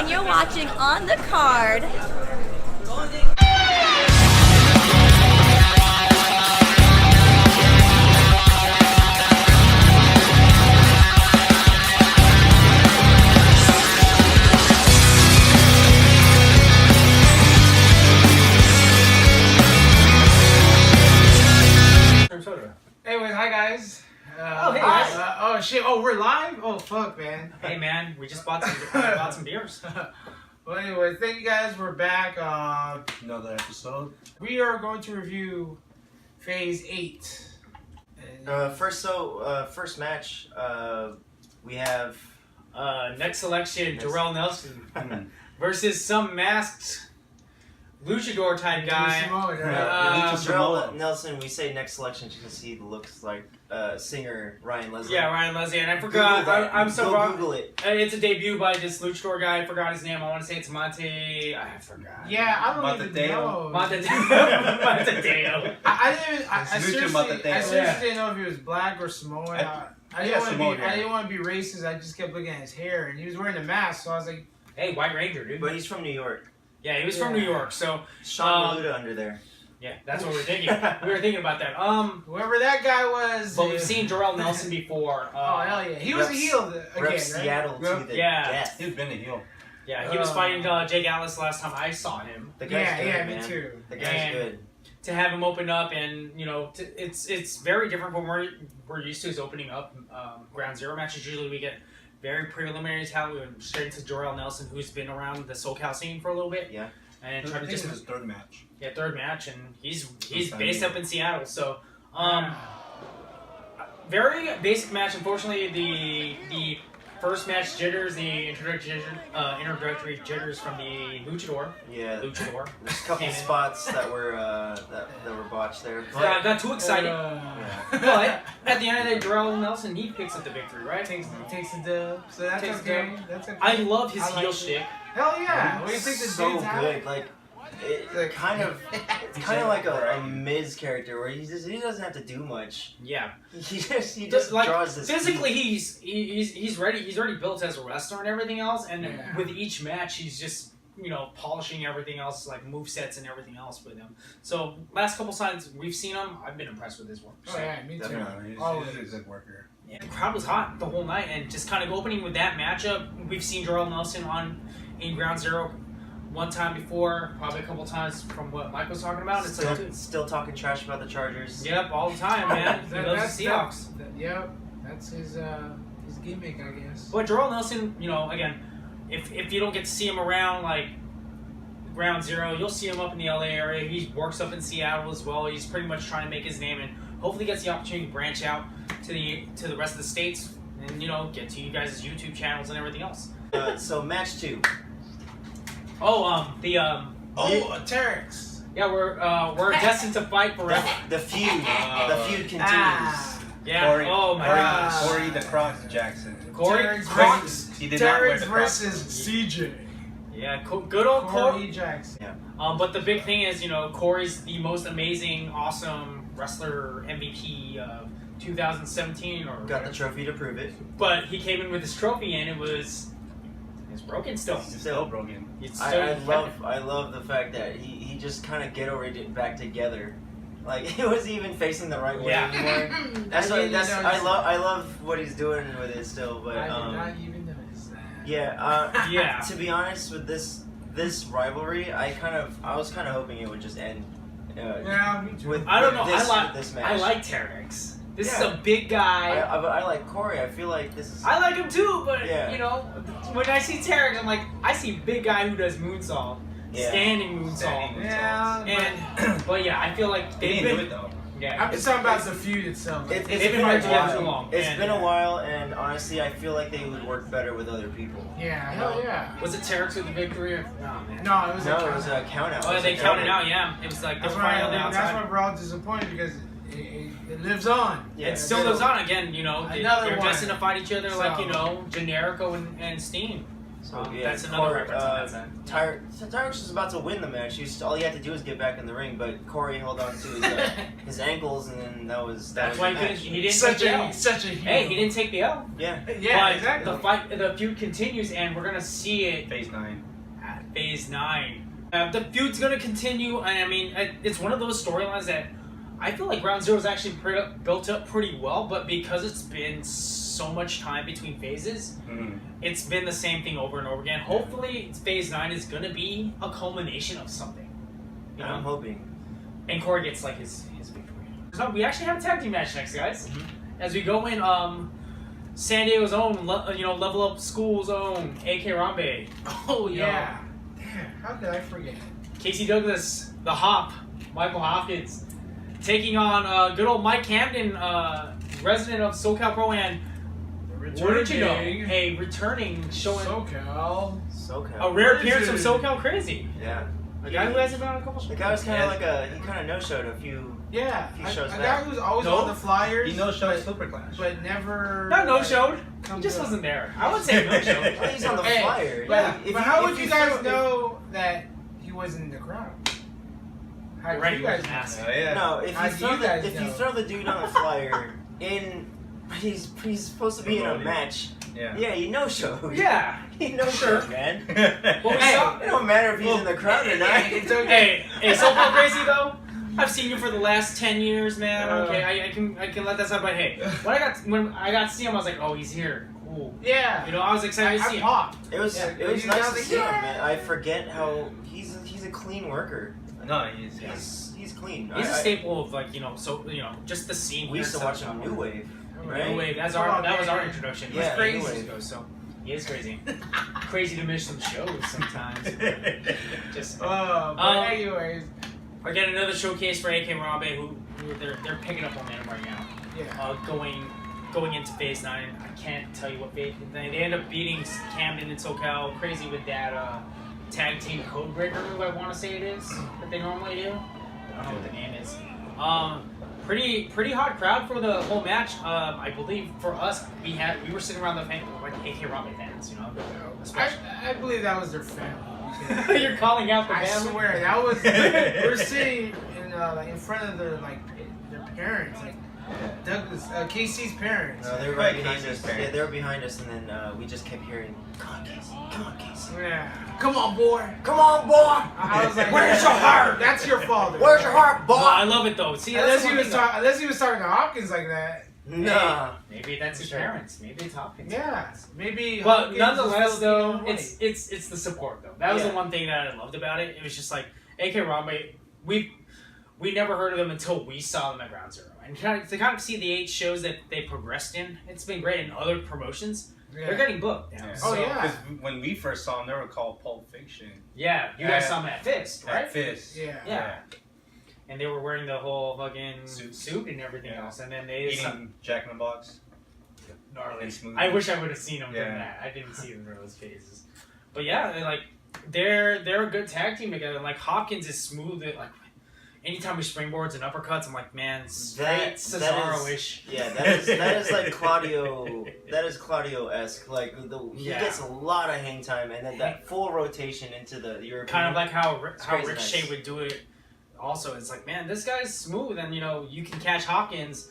and you're watching On the Card. Anyways, hi guys. Hey guys. Oh shit! Oh, we're live. Oh fuck, man. Hey man, we just bought some beers. Well, anyways, thank you guys. We're back. Another episode. We are going to review Phase 8. First match, we have Next selection, Darrell Nelson versus some masked luchador type guy. Darrell Nelson. We say next selection because he looks like singer Ryan Leslie. Yeah, Ryan Leslie, and I forgot. I'm so wrong. Google it. It's a debut by this luchador guy. I forgot his name. I want to say it's Monte. I forgot. Yeah, I don't even know. Montedeo. I seriously Matadeo. didn't know if he was black or Samoan. I didn't want to be racist. I just kept looking at his hair, and he was wearing a mask, so I was like, Hey, White Ranger, dude. But he's from New York. Yeah, he was from New York, so Sean Maluda under there. yeah, that's what we were thinking. We were thinking about that. whoever that guy was. But we've seen Darrell Nelson before. Oh hell yeah, he was a heel again, Rep right? Seattle to the Yeah. death. He's been a heel. Yeah, he was fighting Jake Atlas last time I saw him. The guy's good, Yeah, man. me too. The guy's And good. to have him open up, and you know, it's very different from where we're used to. Is opening up Ground Zero matches. Usually we get very preliminary talent. We went straight into Darrell Nelson, who's been around the SoCal scene for a little bit. Yeah. And I try to think just it's his third match. third match, and he's Sometime based new. up in Seattle. So very basic match. Unfortunately, the first match jitters, the introductory jitters from the luchador. Yeah. Luchador. There's a couple Came in. spots that were botched there. I got too excited. Yeah. But at the end of the day, Darrell Nelson, he picks up the victory, right? Takes the dub, so that's Takes the okay. That's okay. I love his I like heel it. shtick. Hell yeah! What do you think the so dude's good. Like it's kind of like a Miz character where he doesn't have to do much. Yeah. He just Like draws this. physically, he's ready. He's already built as a wrestler and everything else. And Yeah. with each match, he's just polishing everything else, like move sets and everything else with him. So last couple times we've seen him, I've been impressed with his work. Oh yeah, me too. Definitely. Always. He's a good worker. Yeah, the crowd was hot the whole night, and just kind of opening with that matchup. We've seen Darrell Nelson in Ground Zero one time before, probably a couple times from what Mike was talking about. It's Still talking trash about the Chargers. Yep, all the time, man. He loves the Seahawks. Yep, that's his gimmick, I guess. But Darrell Nelson, again, if you don't get to see him around like Ground Zero, you'll see him up in the LA area. He works up in Seattle as well. He's pretty much trying to make his name, and hopefully gets the opportunity to branch out to the rest of the states, and get to you guys' YouTube channels and everything else. So match 2. Terex. Yeah, we're destined to fight forever. The feud continues. Yeah. Corey, Oh my gosh. Corey the Cross Jackson. Corey. Terex He did not wear Terex the Cross. versus CJ. Yeah, good old Corey. Corey Jackson. But the big thing is, Corey's the most amazing, awesome wrestler MVP of 2017 or Got the trophy to prove it. But he came in with his trophy and it's broken still. He's still broken. It's I still love the fact that he just kind of ghettoed it back together. Like he wasn't even facing the right way anymore. I love what he's doing with it still, but I did not even notice that. yeah, Yeah. To be honest, with this rivalry, I was kind of hoping it would just end. Yeah, me too. With I don't know. with this match. I like Terex. This is Yeah. a big guy. I like Corey. I feel like this is. I like him too, but Yeah. when I see Terex, I'm like, I see a big guy who does moonsault, Yeah. standing moonsault, Standing Yeah, but yeah, I feel like He they've didn't been. do it though. Yeah, I'm just talking about the feud itself. It's They've been been working a together while. too long. It's And- been a while, and honestly, I feel like they would work better with other people. Yeah, hell yeah. Was it Terex with the victory? Or, oh man. No, it was No, a it was a count out. Oh, they counted out. Yeah, it was like That's the why, final on the that's outside. why we're all disappointed because it lives on. Yeah, It still goes on again. They're Another one. destined to fight each other like So- Generico and Steen. So that's another reference on that side. Tyrus was about to win the match. All he had to do was get back in the ring, but Corey held on to his ankles, and then That's why he didn't Such take the L. a such a hero. Hey, he didn't take the L. Yeah. Yeah, But exactly. the feud continues, and we're gonna see it Phase 9. at Phase 9. The feud's gonna continue, and I mean, it's one of those storylines that I feel like Ground Zero is actually built up pretty well, but because it's been so much time between phases, it's been the same thing over and over again. Hopefully, Phase 9 is gonna be a culmination of something. You know? I'm hoping. And Corey gets like his victory. So we actually have a tag team match next, guys. As we go in, San Diego's own, Level Up School's own, A.K. Rambe. Oh yeah. Damn, how could I forget? Casey Douglas, the Hop, Michael Hopkins, taking on good old Mike Camden, resident of SoCal Pro, and what did you know? A returning showing SoCal. a rare appearance from SoCal Crazy. Yeah. A guy who hasn't been on a couple shows. The guy was kind of he kind of no-showed a few. Yeah, He a shows guy back. who's always No. on the flyers. He no-showed Superclash. but never. Not no-showed. He comes just up. wasn't there. I would say no-showed. Well, he's on the Hey, flyer. But, If but how if would you guys throw- know that he wasn't in the crowd? How did Right, you he was guys an know? ass. Oh, yeah. No, if How you do throw you guys if you know? throw the dude on the flyer in, he's supposed to be in a Promoting. match. Yeah. Yeah, he no-showed. Yeah. He no-showed, man. Well, we Hey, saw. It don't matter if he's in the crowd or not. It's okay. Hey, SoCal Crazy though. I've seen you for the last 10 years, man. Uh. Okay, I can let that slide. But hey, when I got to see him, I was like, oh, he's here. Cool. Yeah. You know, I was excited to see I him. popped. It was Yeah, it was you nice guys to like, see him, yeah. man. I forget how he's a clean worker. No, he's He's clean. He's a staple of just the scene. We here used in to watch Southern him New California. Wave. Right? Right? Wave. That was our introduction. Yeah, He's crazy. New Wave. So he is crazy. Crazy to miss some shows sometimes. Just But anyways, again, another showcase for AK Rambe, who they're picking up momentum right now. yeah. Going into Phase 9. I can't tell you what phase. They end up beating Camden and SoCal Crazy with that tag team Codebreaker move, I want to say it is, that they normally do. I don't know what the name is. Pretty hot crowd for the whole match. I believe for us, we were sitting around the like AK Rambe fans, you know. I believe that was their family. You're calling out the I family. swear that was. We're sitting in front of their parents, like Douglas, Casey's parents. No, they were Right, right behind Casey's us. parents. Yeah, they were behind us, and then we just kept hearing, "Come on, Casey! Come on, Casey! Yeah. Come on, boy. Come on, boy! I was like, Where's your heart? That's your father. Where's your heart, boy?" No, I love it though. See, that's Unless he was talking to Hopkins like that. Nah. Maybe that's his parents. Maybe it's Hopkins. Yeah. Maybe. But Hopkins nonetheless, is still though, being it's the support though. That was the Yeah. one thing that I loved about it. It was just like AK Rambe. We never heard of them until we saw them at Ground Zero, and to kind of see the 8 shows that they progressed in. It's been great in other promotions. Yeah. They're getting booked now. Yeah. Oh, So, yeah. Because when we first saw them, they were called Pulp Fiction. yeah. You guys saw them at Fist, right? At Fist. Yeah. Yeah. And they were wearing the whole fucking Suits. suit and everything Yeah. else, and then they Eating Jack in the Box. gnarly. And smooth. I wish I would have seen them Yeah. doing that. I didn't see them in those phases. But yeah, they're a good tag team together. Like Hopkins is smooth. Anytime we springboards and uppercuts, I'm like, man, straight Cesaro-ish. Yeah, that is like Claudio. That is Claudio-esque. Like he Yeah. gets a lot of hang time, and then that full rotation into the European. Kind of like how crazy Ricochet nice. would do it. Also, it's like, man, this guy's smooth, and you can catch Hopkins,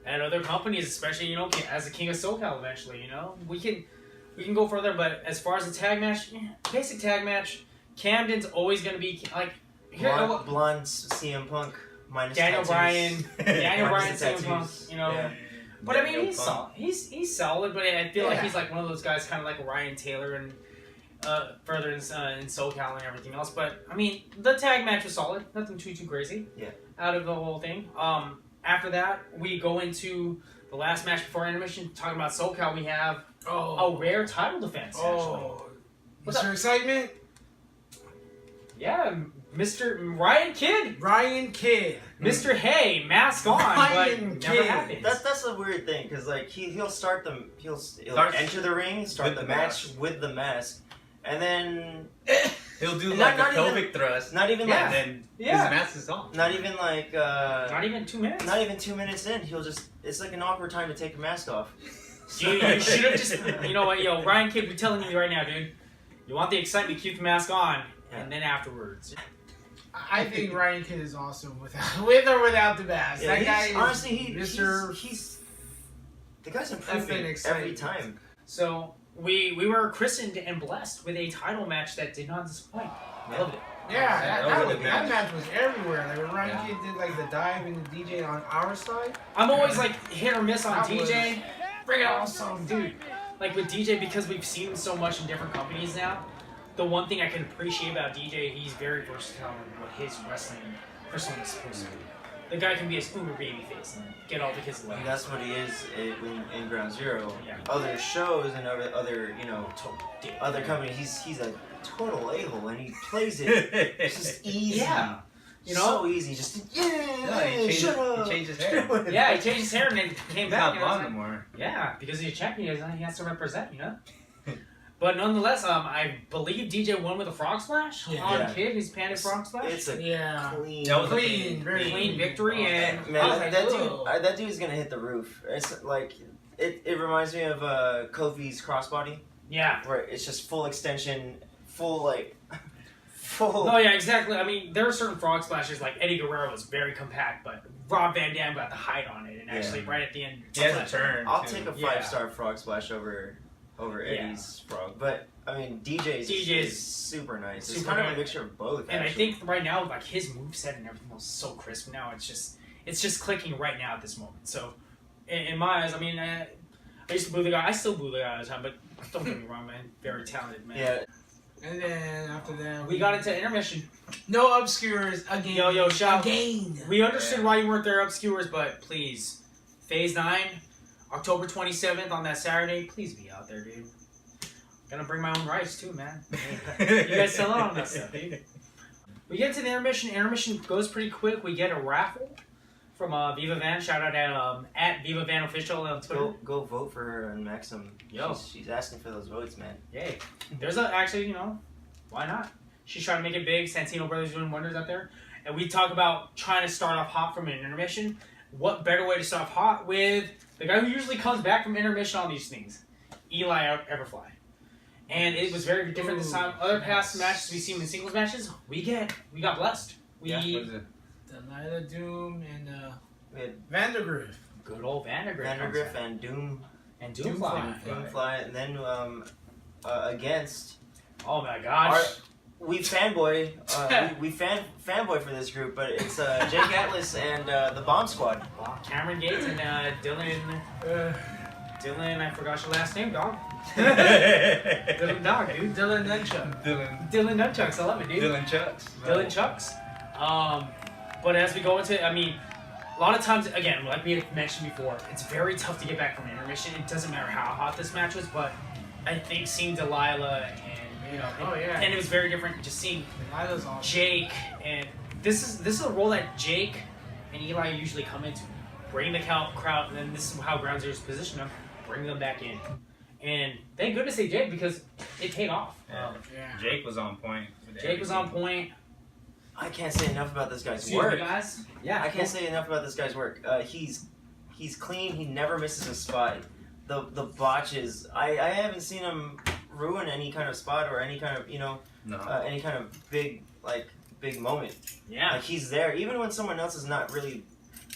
at other companies, especially as a King of SoCal eventually. We can go further, but as far as the tag match, basic tag match, Camden's always gonna be like blonde CM Punk minus Daniel tattoos. Bryan, Daniel Bryan, Minus CM tattoos. Punk, Yeah. But I mean, Daniel he's Punk. solid. He's solid, but I feel like Yeah. he's like one of those guys, kind of like Ryan Taylor and further in SoCal and everything else. But I mean, the tag match was solid. Nothing too crazy. Yeah. Out of the whole thing. After that, we go into the last match before intermission. Talking about SoCal, we have a rare title defense. Actually, Oh. What's Mr. Excitement? yeah, Mr. Ryan Kidd, Ryan Kidd. Mr. Hay, mask on, Ryan but never Kidd. happens. That's a weird thing because like he'll Starts enter the ring, start with the the match with the mask, and then He'll do Not- like not a even- pelvic thrust, not even Yeah. and then Yeah. his mask is off. not even Not even 2 minutes. not even 2 minutes in, it's like an awkward time to take your mask off. You should have just, you know what, yo, Ryan Kidd, we're telling you right now, dude. You want the excitement, keep the mask on, and then afterwards. I think Ryan Kidd is awesome with or without the mask. Yeah, that guy is honestly, he's the guy's improving every time. So we were christened and blessed with a title match that did not disappoint. I loved it. Yeah, that match was everywhere. Like when Ryan Kidd did like the dive and the DJ on our side. I'm always like hit or miss on That DJ. Bring it awesome, Dude, like with DJ, because we've seen him so much in different companies now, the one thing I can appreciate about DJ, he's very versatile in what his wrestling persona is supposed to be. The guy can be his uber babyface and get all the kids love. And that's what he is in Ground Zero. Yeah. Other shows and other you know other companies, he's a total a-hole and he plays it just easy. Yeah. You know? So easy, just He changed his hair. Yeah, he changed his hair and then came He's back. not blonde anymore. Yeah, because he's a champion, he has to represent, you know? But nonetheless, I believe DJ won with a frog splash on Kid. He's panted frog splash. It's a clean, very clean victory, and man, that dude is gonna hit the roof. It's like it reminds me of Kofi's crossbody. Yeah. Where it's just full extension, full. No, yeah, exactly. I mean, there are certain frog splashes, like Eddie Guerrero was very compact, but Rob Van Dam got the height on it, and actually right at the end. He has a turn. I'll take a 5-star frog splash over Eddie's frog, but I mean DJ's super nice. It's kind of a mixture of both. And actually. I think right now, like his moveset and everything was so crisp. Now it's just clicking right now at this moment. So, in my eyes, I mean, I used to boo the guy. I still boo the guy all the time, but don't get me wrong, man. Very talented, man. Yeah. And then after that, We got into intermission. No obscures again. Yo, shout. Again. We understood why you weren't there, obscures, but please, Phase 9, October 27th on that Saturday. Please be out there, dude. Gonna bring my own rice too, man. You guys sell out on that stuff, dude. We get to the intermission. Intermission goes pretty quick. We get a raffle from Viva Van. Shout out at Viva Van Official on Twitter. Go vote for her and Maxim. Yo. She's asking for those votes, man. Yay. There's actually, you know, why not? She's trying to make it big. Santino Brothers doing wonders out there. And we talk about trying to start off hot from an intermission. What better way to start off hot with the guy who usually comes back from intermission on these things, Eli Everfly. And it was very different this time. Other past matches we've seen in singles matches, we got blessed. What is it? Delilah Doom and Vandergriff. Good old Vandergriff. Vandergriff and Doom. And Doomfly. Doomfly, and then against. Oh my gosh. We fanboy. we fanboy for this group, but it's Jake Atlas and the Bomb Squad. Cameron Gates and Dylan. Dylan, I forgot your last name, dog. Dylan Dog, dude. Dylan Nunchuck. Dylan Nunchucks, I love it, dude. Dylan Chucks. Dylan Chucks. But as we go into, I mean, a lot of times, again, like we had mentioned before, it's very tough to get back from intermission. It doesn't matter how hot this match was, but I think seeing Delilah and, you know, and it was very different just seeing Delilah's awesome. Jake, and this is a role that Jake and Eli usually come into. Bring the crowd, and then this is how Ground Zero's position them, bring them back in. And thank goodness they did, because it paid off. Jake was on point. Jake was on point. I can't say enough about this guy's Excuse work. me, guys. Yeah, I can't say enough about this guy's work. He's clean. He never misses a spot. The botches. I haven't seen him ruin any kind of spot or any kind of any kind of big moment. Yeah. Like he's there even when someone else is not really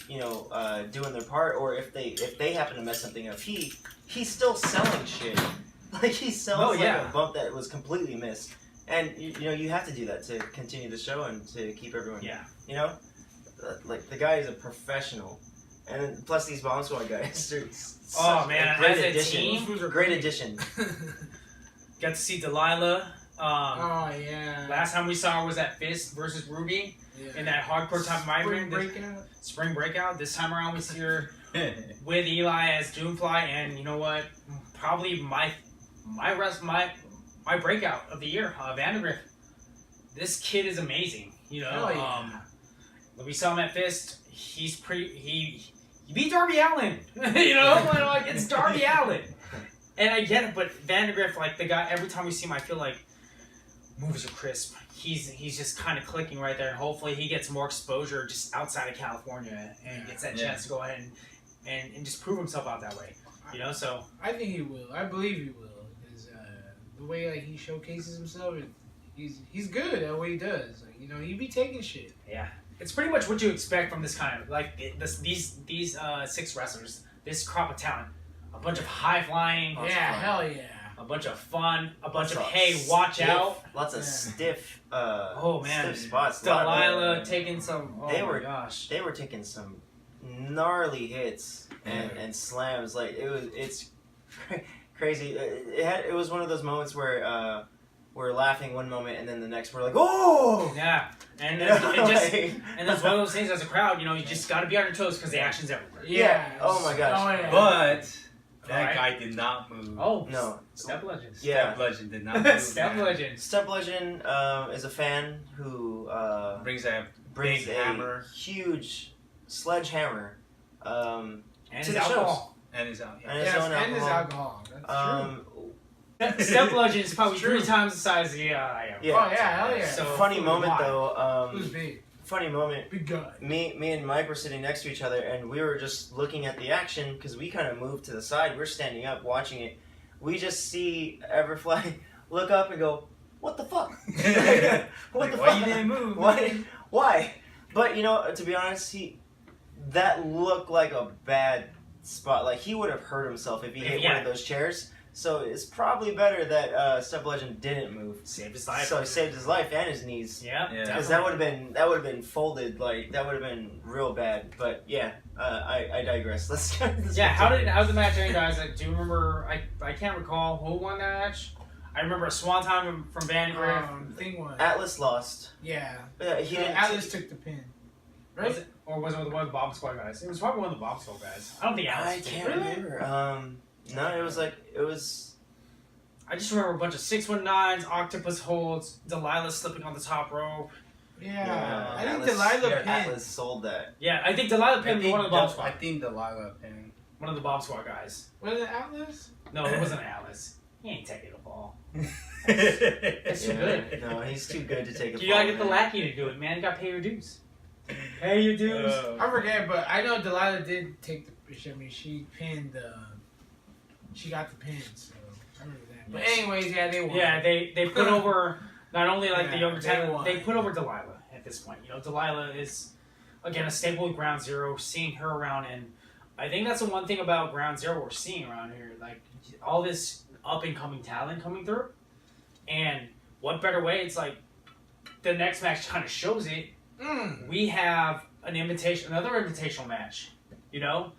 doing their part, or if they happen to mess something up. He's still selling shit. Like he sells a bump that was completely missed. And you have to do that to continue the show and to keep everyone. Yeah. Like the guy is a professional, and then, plus these Bomb Squad guys. Oh man, great as addition. a team, Great addition. got to see Delilah. Oh yeah. Last time we saw her was at Fist versus Ruby in that hardcore type of Spring Breakout. This time around we see her with Eli as Doomfly, and you know what? Probably my breakout of the year, Vandergriff. This kid is amazing. We saw him at Fist. He beat Darby Allin. It's Darby Allin. And I get it, but Vandergriff, like the guy, every time we see him, I feel like moves are crisp. He's just kind of clicking right there, and hopefully he gets more exposure just outside of California and gets that chance to go ahead and just prove himself out that way. You know, so I think he will. I believe he will. Because the way like he showcases himself, he's good at what he does. Like, you know, he be taking shit. yeah, it's pretty much what you expect from this kind of like these 6 wrestlers, this crop of talent, a bunch of high flying, Hell yeah. a bunch of fun, a bunch of Lots hey, watch out. Lots of Yeah. stiff. Oh man, stiff spots. Delilah taking some. Oh They my were- gosh. They were taking some gnarly hits and slams. Like it's crazy. It was one of those moments where we're laughing one moment and then the next we're like, oh. Yeah, and You it know, just like- and that's one of those things as a crowd. You know, you just got to be on your toes because the action's everywhere. Yeah. Oh my gosh. Oh, yeah. But that Alright. guy did not move. Oh No. Step Legends. Yeah. Step Legend did not move. Step man. Legends. Step Legend is a fan who Brings a brings big a hammer huge sledgehammer And to his the alcohol. and he's out. and his Yes, own and his alcohol. alcohol. That's true. Step Legend is probably True. 3 times the size of the I am. Yeah. Oh, yeah, hell yeah. So Funny moment why? though. Who's big? Funny moment. Big guy. Me and Mike were sitting next to each other, and we were just looking at the action because we kind of moved to the side. We're standing up watching it. We just see Everfly look up and go, "What the fuck? What the Why fuck? you didn't move? Why?" But you know, to be honest, that looked like a bad spot. Like he would have hurt himself if he hit one of those chairs. So it's probably better that Step Legend didn't move. Saved his life. So he saved his life and his knees. Yeah, Yeah. Because that would have been folded, like that would have been real bad. But yeah, I digress. Let's Yeah, how did the match end, guys? Like, do you remember? I can't recall who won that match. I remember a swanton from Vandegrift. Thing one. Atlas lost. Yeah. He didn't. Atlas took the pin. Right? Was it, or was it one of the Bomb Squad guys? It was probably one of the Bomb Squad guys. I don't think Alice I did. can't Really? remember. No, it was. I just remember a bunch of 619s, octopus holds, Delilah slipping on the top rope. Yeah. I think Atlas, Delilah yeah, pinned. Atlas sold that. Yeah, I think Delilah pinned one of the Bomb I Squad. think Delilah pinned. One of the Bomb Squad guys. Was it Atlas? No, it wasn't Alice. He ain't taking the ball. That's too good. No, he's too good to take a You gotta fall, get the man. lackey to do it, man. You gotta pay your dues. Pay your dues. I forget, but I know Delilah did take the. I mean, she pinned. She got the pin, so I remember that. But anyways, yeah, they won. Yeah, they put over not only like the Yeah, younger they talent, won. they put over Delilah at this point. You know, Delilah is again a staple of Ground Zero. Seeing her around, and I think that's the one thing about Ground Zero we're seeing around here, like all this up and coming talent coming through. And what better way? It's like the next match kind of shows it. We have another invitational match. You know,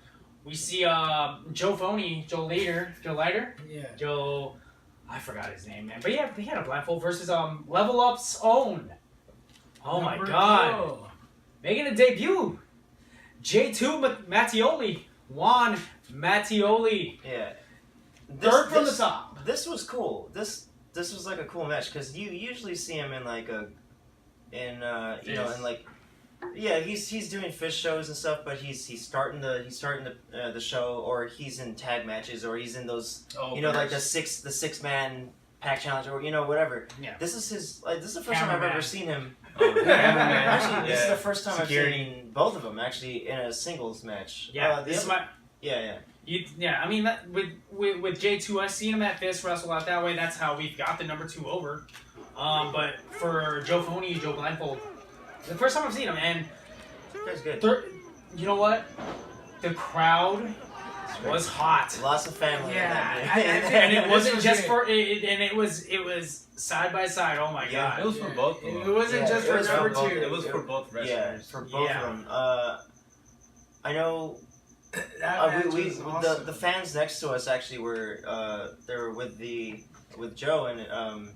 we see Joe Leiter, Yeah. Joe, I forgot his name, man. But yeah, he had a blindfold versus Level Up's own. Oh my Number god. 2. Making a debut. J2 Mattioli. Juan Mattioli. Yeah. Third from the top. This was cool. This was like a cool match because you usually see him in like he's doing fish shows and stuff, but he's starting the show, or he's in tag matches, or he's in those like the six man pack challenge, or whatever. Yeah. This is this is the first time I've Cameraman. ever seen him. Cameraman. Actually, this is Yeah. the first time Security. I've seen both of them actually in a singles match. Yeah, the this is other- my. yeah. I mean, with J2, I've seen him at Fist wrestle out that way. That's how we got the number 2 over. But for Joe Blindfold, the first time I've seen him, and That's good. you know what? The crowd was hot. Lots of family. Yeah, in that I game. think- And it This wasn't was just it. for it, and it was side by side. Oh my Yeah. god! It was for both of them. It wasn't Yeah, just it for was for number both. 2. It was for both Yeah, wrestlers. for both Yeah. of them. I know That match we was awesome. the fans next to us actually were they were with Joe, and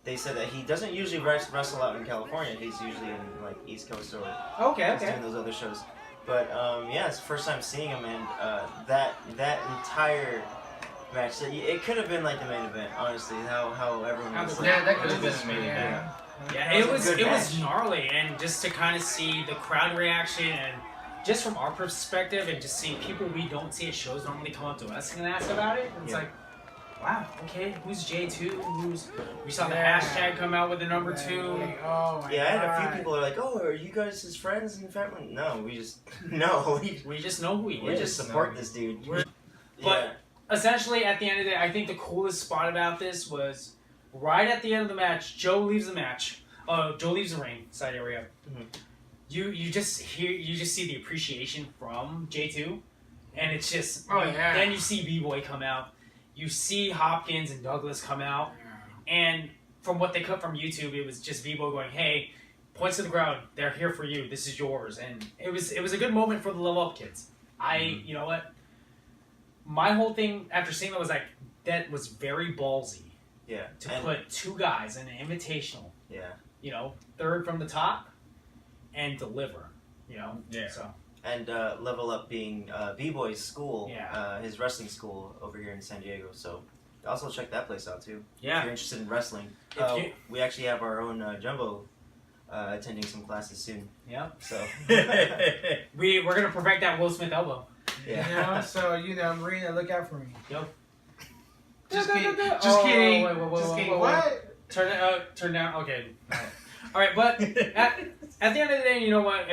they said that he doesn't usually wrestle out in California. He's usually in like East Coast or Okay, he's doing those other shows. But yeah, it's the first time seeing him, and that entire match. So it could have been like the main event, honestly. How everyone was. Yeah, that could have been was- the main event. Yeah, That it was a was good it was match. gnarly, and just to kind of see the crowd reaction, and just from our perspective, and just seeing people we don't see at shows normally come up to us and ask about it. It's Yeah. like, wow, okay, who's J2? We saw the Yeah. hashtag come out with the number 2. Like, oh my Yeah, I had a few God. people are like, "Oh, are you guys his friends and family?" No, we just no, We just know who he we is. just support this dude. But essentially, at the end of the day, I think the coolest spot about this was right at the end of the match. Joe leaves the match. Joe leaves the ring. Side area. Mhm. You just see the appreciation from J2, and it's just. Oh, yeah. Then you see B-Boy come out. You see Hopkins and Douglas come out, and from what they cut from YouTube, it was just B-Boy going, "Hey, points to the crowd. They're here for you. This is yours." And it was a good moment for the level up kids. You know what? My whole thing after seeing that was like, that was very ballsy Yeah. to put two guys in an invitational. Yeah. You know, third from the top, and deliver. You know. Yeah. So And Level Up being B-Boy's school, Yeah. his wrestling school over here in San Diego. So also check that place out too. If yeah. you're interested in wrestling. If you- We actually have our own Jumbo attending some classes soon. Yeah. So We're gonna perfect that Will Smith elbow. Yeah. You know, so Marina, look out for me. Yo. Just kidding. Oh, Just kidding. wait, whoa, Just whoa, kidding. whoa, whoa. What? Turn down. Okay. All right, but at the end of the day, you know what?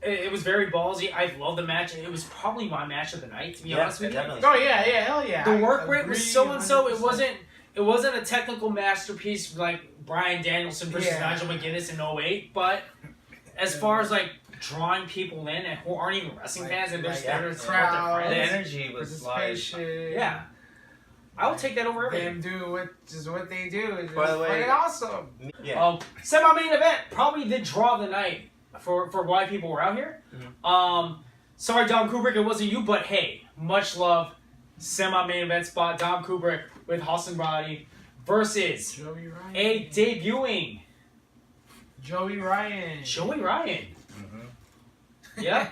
It was very ballsy. I love the match. It was probably my match of the night, to be honest with you. definitely. Oh yeah, hell yeah. The I work rate agree was so and so. 100%. It wasn't a technical masterpiece like Bryan Danielson versus Yeah. Nigel McGuinness in 08, but as far as like drawing people in and who aren't even wrestling fans and they're Like, there to yeah. support their Crowd. The friends, energy was like. Participation. yeah, I will take that over everything. Them do what they do. It's By the way- fucking awesome. Yeah. Semi-main event, probably the draw of the night for why people were out here. Sorry, Dom Kubrick, it wasn't you, but hey, much love. Semi-main event spot, Dom Kubrick with Hassan Brody versus Joey Ryan. a debuting Joey Ryan. Joey Ryan. Mhm. Yeah.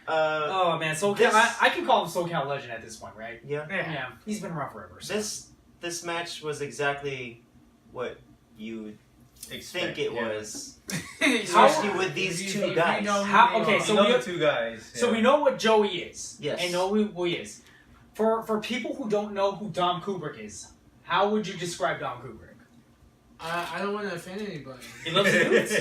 Oh man, SoCal. This- I can call him SoCal legend at this point, right? Yeah. Yeah, he's been around forever. So. This match was exactly what you would think it was. Especially with these two guys. Okay, So so we know we- the two guys. So we know what Joey is. Yes. And know who he is. For people who don't know who Dom Kubrick is, how would you describe Dom Kubrick? I don't want to offend anybody. He loves dudes.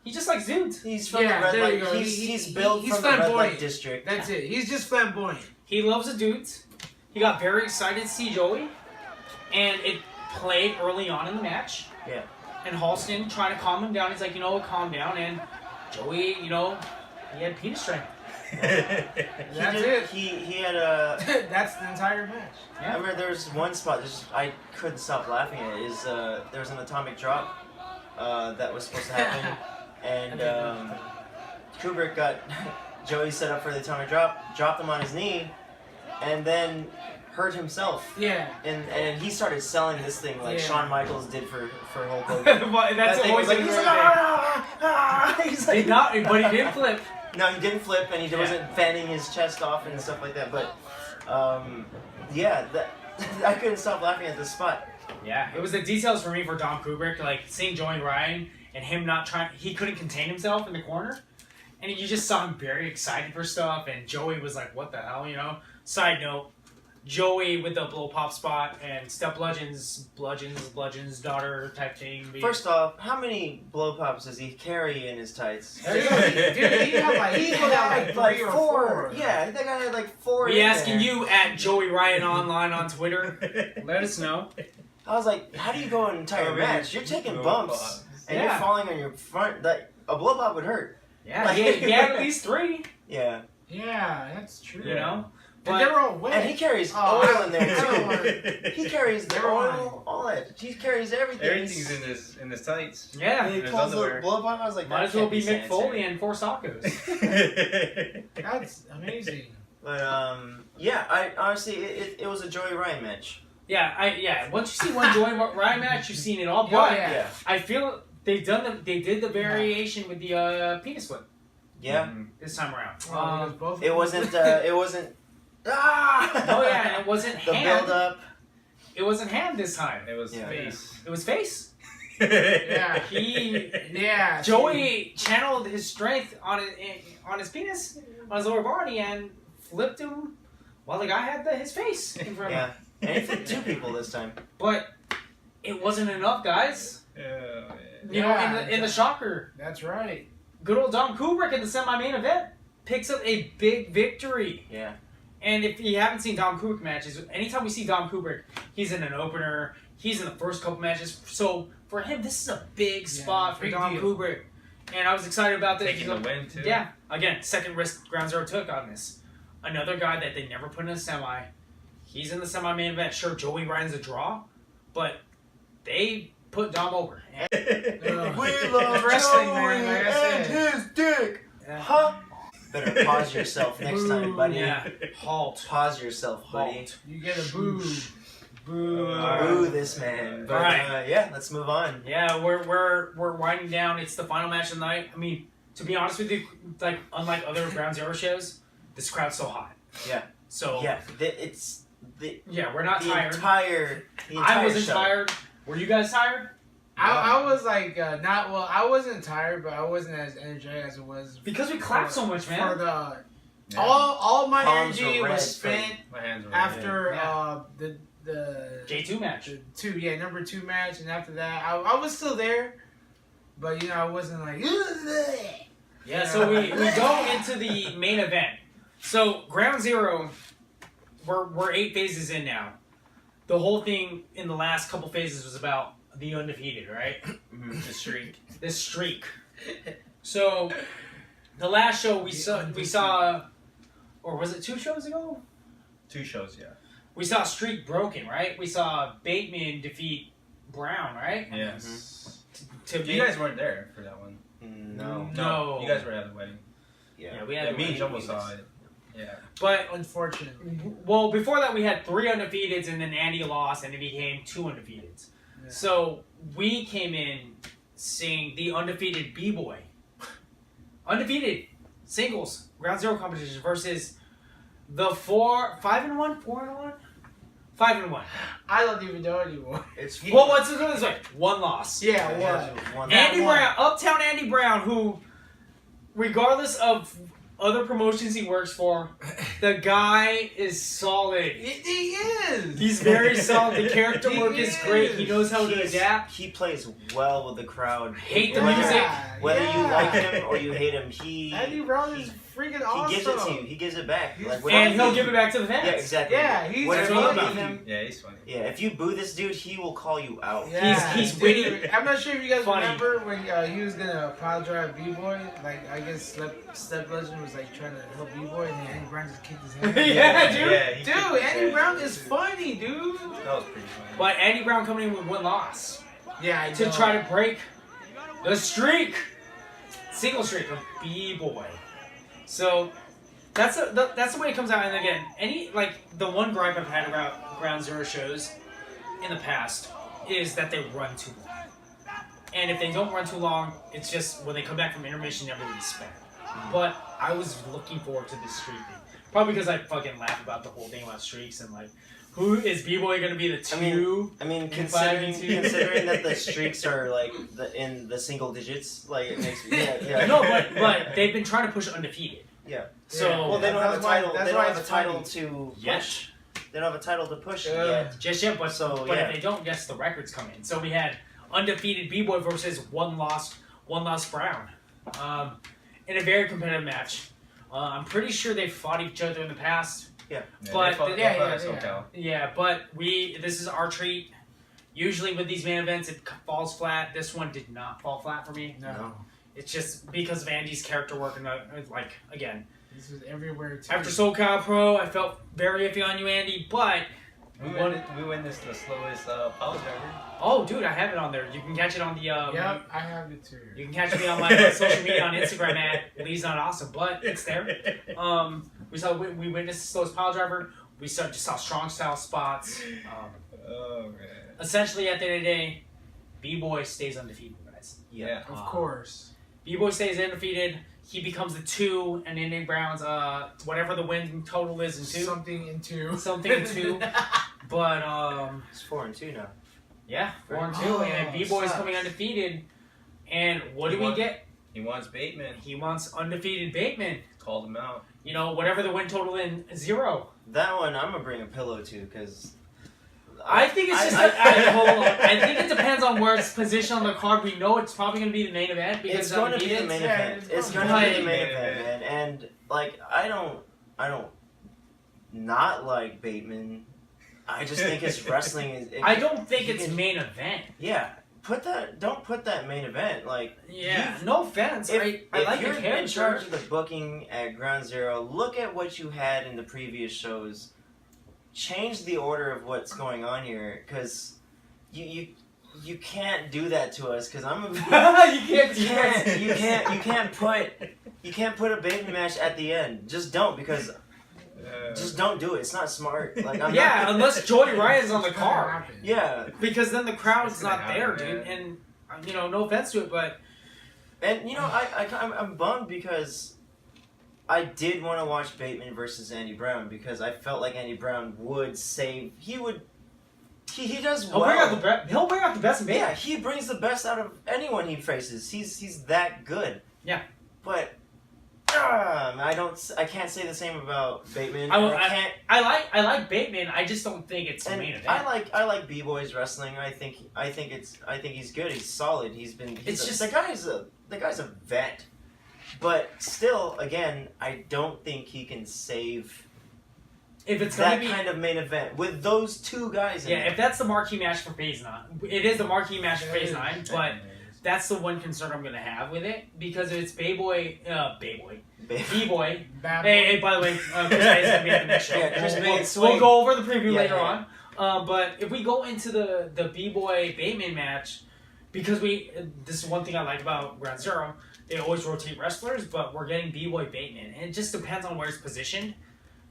He just likes dudes. He's from Yeah, the red there light. you go. He's built he's from the red light flamboyant. district. That's it. He's just flamboyant. He loves the dudes. He got very excited to see Joey. And it played early on in the match. Yeah. And Halston trying to calm him down. He's like, calm down. And Joey, he had penis strength. That's did- it. He had a. That's the entire match. I remember there was one spot. I couldn't stop laughing at it. There was an atomic drop that was supposed to happen, and Kubrick got Joey set up for the atomic drop, dropped him on his knee, and then hurt himself. Yeah. And he started selling this thing like Yeah. Shawn Michaels did for Hulk Hogan. But that's That thing always was like, a he's great like, thing. he's like, Did not, but he did flip. no, he didn't flip, and he wasn't fanning his chest off and stuff like that. But yeah, I couldn't stop laughing at this spot. Yeah, it was the details for me for Dom Kubrick, like seeing Joey Ryan and him not trying, he couldn't contain himself in the corner. And you just saw him very excited for stuff, and Joey was like, what the hell, Side note, Joey with the blow pop spot and Step Bludgeon's daughter type thing. First off, how many blow pops does he carry in his tights? Dude, he had like three or four. Yeah, that guy had like 4. we in asking there. you at Joey Ryan Online on Twitter. Let us know. I was like, how do you go an entire How many match? You're taking blow bumps pops? and Yeah. you're falling on your front. That a blow pop would hurt. Yeah, he had at least 3, Yeah, Yeah, that's true. Yeah. And they're all wet. and he carries Oh, oil in there I don't want- too. He carries the Never mind. oil, all that. He carries everything. Everything's in this tights. Yeah. And he There's pulls the underwear. blow pop. I was like, Might that as well can't be Mick sanitary. Foley and Four Sockos. That's amazing. But yeah, I honestly, it was a Joey Ryan match. Yeah. Once you see one Joey Ryan match, you've seen it all. Oh, But yeah. I feel they did the variation with the penis whip Yeah, this time around. Well, because both it wasn't. Ah! Oh yeah, and it wasn't The hand. build up. It wasn't hand this time. It was Yeah. face. It was face. Yeah. He Yeah. Joey channeled his strength on his penis, on his lower body, and flipped him while the guy had his face in front of him. Yeah, and he flipped 2 people this time. But it wasn't enough, guys. You know, Yeah. in the shocker. That's right. Good old Dom Kubrick in the semi-main event picks up a big victory. Yeah, And if you haven't seen Dom Kubrick matches, anytime we see Dom Kubrick, he's in an opener. He's in the first couple matches. So for him, this is a big spot for big Dom deal. Kubrick. And I was excited about this. Taking the win too. Yeah, again, second risk Ground Zero took on this. Another guy that they never put in a semi. He's in the semi-main event. Sure, Joey Ryan's a draw, but they put Dom over. And, We love Wrestling, Joey man, like I and said. his dick. Huh? Better pause yourself next time, buddy. yeah, halt. Pause yourself, buddy. Halt. You get a boo. Boo. Boo this man. But Alright. yeah, let's move on. Yeah, we're winding down. It's the final match of the night. I mean, to be honest with you, like unlike other Ground Zero shows, this crowd's so hot. Yeah. So Yeah, it's the we're not tired. The I entire wasn't show. tired. Were you guys tired? I was like not well. I wasn't tired, but I wasn't as energetic as it was Because we clapped so much, for man. the Yeah. all my Palms energy were red was for- spent My hands were after Yeah. the J2 match. number 2 match, and after that I was still there, but I wasn't like Yeah, so we go into the main event. So Ground Zero, we're 8 phases in now. The whole thing in the last couple phases was about the undefeated, right? the streak. This streak. So the last show we saw, or was it 2 shows ago? 2 shows, yeah. We saw streak broken, right? We saw Bateman defeat Brown, right? Yes. To You guys weren't there for that one. No. No. You guys were at the wedding. Yeah, we Yeah, had me and to Jumbo saw it. Yeah. But unfortunately. well, before that we had 3 undefeateds, and then Andy lost, and it became 2 undefeateds. Yeah. So we came in seeing the undefeated B-Boy, undefeated singles Ground Zero competition versus the 5-1, 4-1, 5-1. I don't even know anymore. It's Well, what's this like? 1 loss. Yeah, Yeah, what? one- Andy one. Brown, Uptown Andy Brown, who, regardless of other promotions he works for, the guy is solid. He is. He's very solid. The character He work is great. He knows how to He's- adapt. He plays well with the crowd. Hate the Whether- music. Whether you Yeah. like him or you hate him, Andy Brown he, is freaking he awesome. gives it to you. He gives it back. He's Like, funny. And he'll give it back to the fans. Yeah, exactly. Yeah, he's Whatever funny. you beat him. Yeah, he's funny. Yeah, if you boo this dude, he will call you out. Yeah, He's dude, witty. I'm not sure if you guys Funny. remember when he was gonna pile drive B-Boy. Like I guess Step Legend was like trying to help B-Boy, and then Andy Brown just kicked his head. Yeah, dude. Yeah, he Dude, kicked- Andy yeah, Brown he is kicked- funny, dude. That was pretty funny. But Andy Brown coming in with 1 loss Yeah, I to know. try to break the streak, single streak of B-Boy. So that's the way it comes out. And again, the one gripe I've had about Ground Zero shows in the past is that they run too long. And if they don't run too long, it's just when they come back from intermission, everybody's spent. But I was looking forward to this streak thing. Probably because I fucking laugh about the whole thing about streaks and like, who is B-Boy going to be the 2? I mean, And considering 5-2. considering that the streaks are like in the single digits, like it makes me. Yeah. No, but they've been trying to push undefeated. Yeah. So Well, they don't have a That's why- title. that's They don't why have a it's title funny. to Yes. push. They don't have a title to push Yeah. yet. Just yet, but So, but yeah. if they don't, yes, the records come in. So we had undefeated B-Boy versus one lost Brown, in a very competitive match. I'm pretty sure they fought each other in the past. Yeah, But- they fought yeah, at yeah. SoCal. Yeah, but this is our treat. Usually with these main events, it falls flat. This one did not fall flat for me. No, It's just because of Andy's character work and again. this was everywhere too. After SoCal Pro, I felt very iffy on you, Andy, but We witnessed the slowest power driver. oh, dude, I have it on there. You can catch it on the. Yep, I have it too. You can catch me on my social media on Instagram at Lee's Not Awesome, but it's there. We witnessed the slowest pile driver. We just saw strong style spots. Oh man. Essentially, at the end of the day, B-Boy stays undefeated, guys. Yeah. Of course. B-Boy stays undefeated. He becomes the 2, and Indian Brown's whatever the win total is in 2. Something into Something in 2. But It's 4-2 now. yeah, 4-2, Oh, and B-Boy is sucks. coming undefeated. And what He do we won. get? He wants Bateman. He wants undefeated Bateman. Called him out. You know, whatever the win total in 0. That one I'm gonna bring a pillow to because I think it's just. hold on. I think it depends on where it's positioned on the card. We know it's probably going to be the main event because it's going to be the undefeated. main Yeah, event. it's It's going going to to be be the main the main event, man. And like I don't not like Bateman. I just think his wrestling is. I don't think it's main event. Yeah, don't put that main event. Like, Yeah, no offense. if I like you're the in character. charge of the booking at Ground Zero, look at what you had in the previous shows. Change the order of what's going on here, because you can't do that to us. Because I'm a you can't put a Bateman match at the end. Just don't, because just don't do it. It's not smart. Like, unless Joey Ryan's on the card. Yeah, Because then the crowd's It's gonna not there, happen, dude. And no offense to it, but and I'm bummed because I did want to watch Bateman versus Andy Brown, because I felt like Andy Brown would save. He does well. he'll bring out the best in Bateman. Yeah, he brings the best out of anyone he faces. He's that good. Yeah. But I can't say the same about Bateman. I like Bateman. I just don't think it's the And main event. I like B-Boy's wrestling. I think he's good. He's solid. The guy's a vet. But still, again, I don't think he can save if it's gonna that be kind of main event with those two guys in if that's the marquee match for Phase 9, it is the marquee match for Phase 9, but that's the one concern I'm gonna have with it, because if it's B-Boy. Hey, by the way, Chris Bay is gonna be at the next show. Yeah, Chris Bay and We'll Swing. go over the preview Yeah, later yeah. on. But if we go into the B-Boy Bateman match, because this is one thing I like about Ground Zero. They always rotate wrestlers, but we're getting B-Boy Bateman, and it just depends on where it's positioned.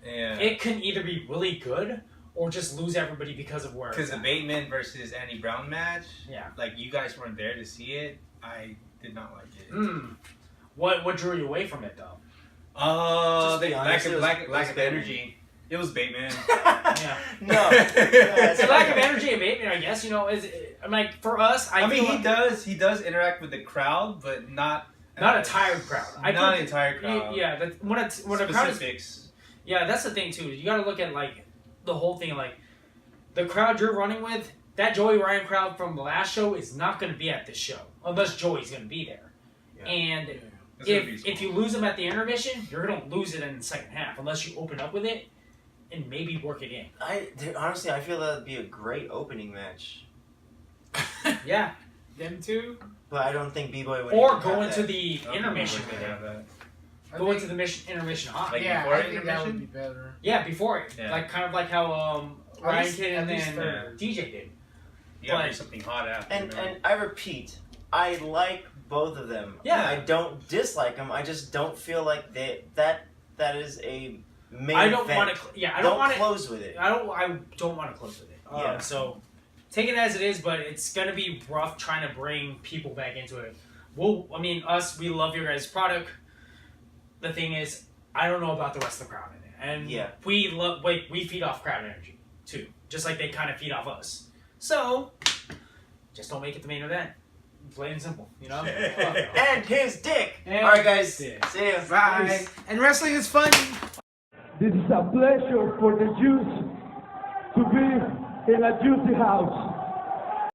Yeah. It can either be really good or just lose everybody because of where. Because it's the at. Bateman versus Andy Brown match, Yeah. like, you guys weren't there to see it. I did not like it. What drew you away from it though? Just be honest, it was lack of Bateman. energy. It was Bateman. Yeah. No. It's a lack of energy in Bateman, I guess. I'm like, for us, I mean, feel he does interact with the crowd, but not a tired crowd. Not an entire crowd. Yeah, when a crowd is. Specifics. Yeah, that's the thing too. You got to look at like the whole thing. Like the crowd you're running with, that Joey Ryan crowd from the last show is not going to be at this show unless Joey's going to be there. Yeah. And It's gonna be if you lose them at the intermission, you're going to lose it in the second half unless you open up with it and maybe work it in. Honestly, I feel that would be a great opening match. Yeah. Them two? But I don't think B-Boy would. Or even go have into that. the intermission with it. Go into the intermission hot. Like, yeah, before I think that intermission? would be better. Yeah, before it. Yeah. Like kind of like how Ryan least- Kidd and at least then DJ did. You gotta But- do something hot after. And man. and I repeat, I like both of them. Yeah. I don't dislike them. I just don't feel like that is a main I don't event. want to. Yeah, I don't want to. close with it. I don't want to close with it. Yeah. So take it as it is, but it's gonna be rough trying to bring people back into it. We love your guys' product. The thing is, I don't know about the rest of the crowd in it, and Yeah. we feed off crowd energy too, just like they kind of feed off us. So just don't make it the main event. Plain and simple, And his dick. And All right, guys. his dick. See ya. Bye. And wrestling is funny. This is a pleasure for the Jews to be in a Juicy house.